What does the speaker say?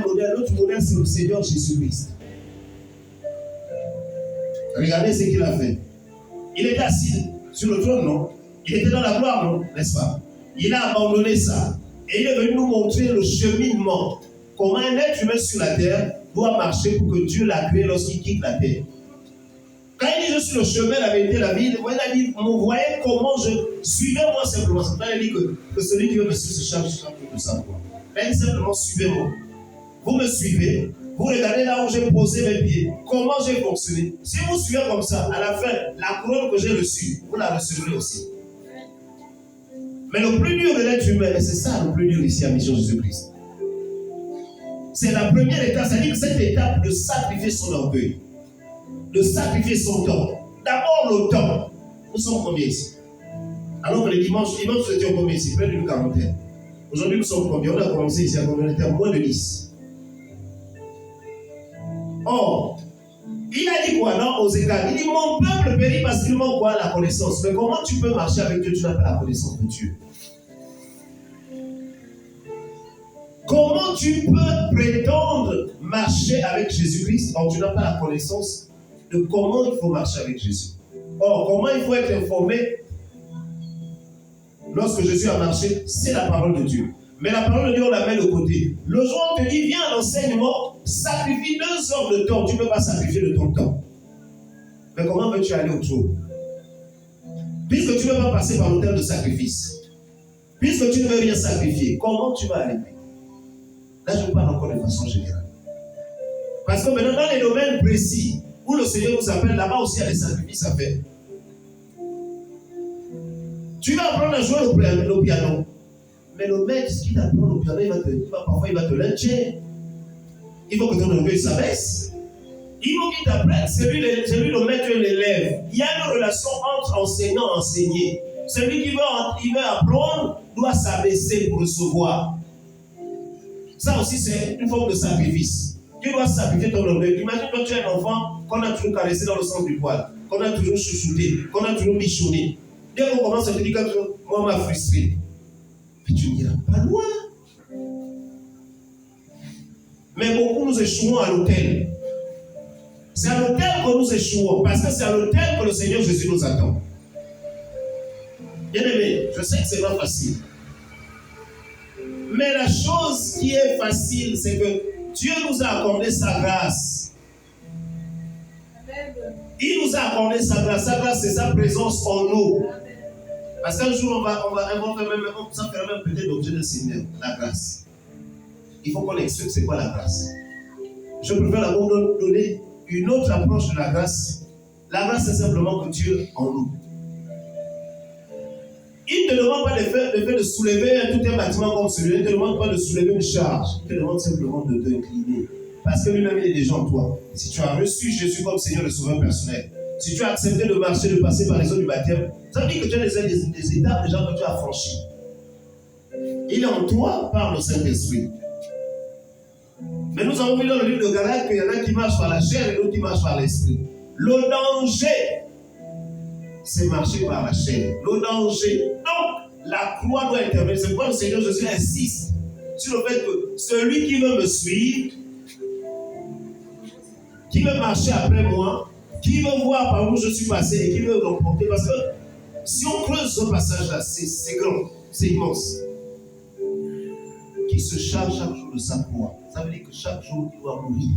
modèle. L'autre modèle, c'est le Seigneur Jésus-Christ. Regardez ce qu'il a fait. Il était assis sur le trône, non? Il était dans la gloire, non? N'est-ce pas? Il a abandonné ça. Et il est venu nous montrer le cheminement. Comment un être humain sur la terre doit marcher pour que Dieu l'a créé lorsqu'il quitte la terre. Quand il dit je suis le chemin, la vérité, la vie, il a dit, vous voyez comment suivez-moi simplement. C'est pas il dit que celui qui veut me suivre se charge de ça. Il dit simplement suivez-moi. Vous me suivez, vous regardez là où j'ai posé mes pieds, comment j'ai fonctionné. Si vous suivez comme ça, à la fin, la couronne que j'ai reçue, vous la recevrez aussi. Mais le plus dur de l'être humain, et c'est ça le plus dur ici à Mission Jésus-Christ. C'est la première étape, c'est-à-dire que cette étape de sacrifier son orgueil, de sacrifier son temps. D'abord le temps. Nous sommes combien ici? Alors que le dimanche, nous étions combien ici? Près d'une quarantaine. Aujourd'hui, nous sommes combien? On a commencé ici à combien? On était à moins de 10. Or, il a dit quoi non aux écarts? Il dit mon peuple périt parce qu'il manque quoi? La connaissance. Mais comment tu peux marcher avec Dieu? Tu n'as pas la connaissance de Dieu. Comment tu peux prétendre marcher avec Jésus-Christ quand tu n'as pas la connaissance de comment il faut marcher avec Jésus? Or, comment il faut être informé lorsque Jésus a marché? C'est la parole de Dieu. Mais la parole de Dieu, on la met de côté. Le jour où on te dit, viens à l'enseignement, sacrifie 2 heures de temps. Tu ne peux pas sacrifier de ton temps. Mais comment veux-tu aller au trône? Puisque tu ne veux pas passer par l'autel de sacrifice, puisque tu ne veux rien sacrifier, comment tu vas aller? Là, je parle encore de façon générale. Parce que maintenant, dans les domaines précis, où le Seigneur nous appelle, là-bas aussi, il y a des sacrifices à faire. Tu vas apprendre à jouer au piano. Mais le maître qui t'apprend au piano, parfois il va te lyncher. Il faut que ton orgueil s'abaisse. Il faut qu'il t'apprenne. Celui le maître et l'élève. Il y a une relation entre enseignant et enseigné. Celui qui veut apprendre doit s'abaisser pour recevoir. Ça aussi, c'est une forme de sacrifice. Tu dois sacrifier ton orgueil. Imagine quand tu es un enfant qu'on a toujours caressé dans le sens du poil, qu'on a toujours chouchouté, qu'on a toujours bichonné. Dès qu'on commence à te dire que moi, m'a frustré. Mais tu n'iras pas loin. Mais beaucoup nous échouons à l'autel. C'est à l'autel que nous échouons, parce que c'est à l'autel que le Seigneur Jésus nous attend. Bien aimé, je sais que c'est pas facile. Mais la chose qui est facile, c'est que Dieu nous a accordé sa grâce. Il nous a accordé sa grâce. Sa grâce, c'est sa présence en nous. Parce qu'un jour, on va inventer même, ça fera même peut-être l'objet d'un séminaire, la grâce. Il faut qu'on explique c'est quoi la grâce. Je préfère d'abord donner une autre approche de la grâce. La grâce, c'est simplement que Dieu en nous. Il ne te demande pas le fait de soulever tout un bâtiment comme celui-là. Il ne te demande pas de soulever une charge. Il te demande simplement de t'incliner. Parce que lui-même, il est déjà en toi. Si tu as reçu Jésus comme Seigneur et Sauveur personnel, si tu as accepté de marcher, de passer par les eaux du baptême, ça veut dire que tu as des étapes déjà que tu as franchies. Il est en toi par le Saint-Esprit. Mais nous avons vu dans le livre de Galates qu'il y en a qui marchent par la chair et d'autres qui marchent par l'esprit. Le danger, c'est marcher par la chair. Le danger. Donc, la croix doit intervenir. C'est pourquoi le Seigneur Jésus insiste sur le fait que celui qui veut me suivre, qui veut marcher après moi, qui veut voir par où je suis passé et qui veut l'emporter. Parce que si on creuse ce passage-là, c'est grand, c'est immense. Qui se charge chaque jour de sa croix. Ça veut dire que chaque jour, il doit mourir.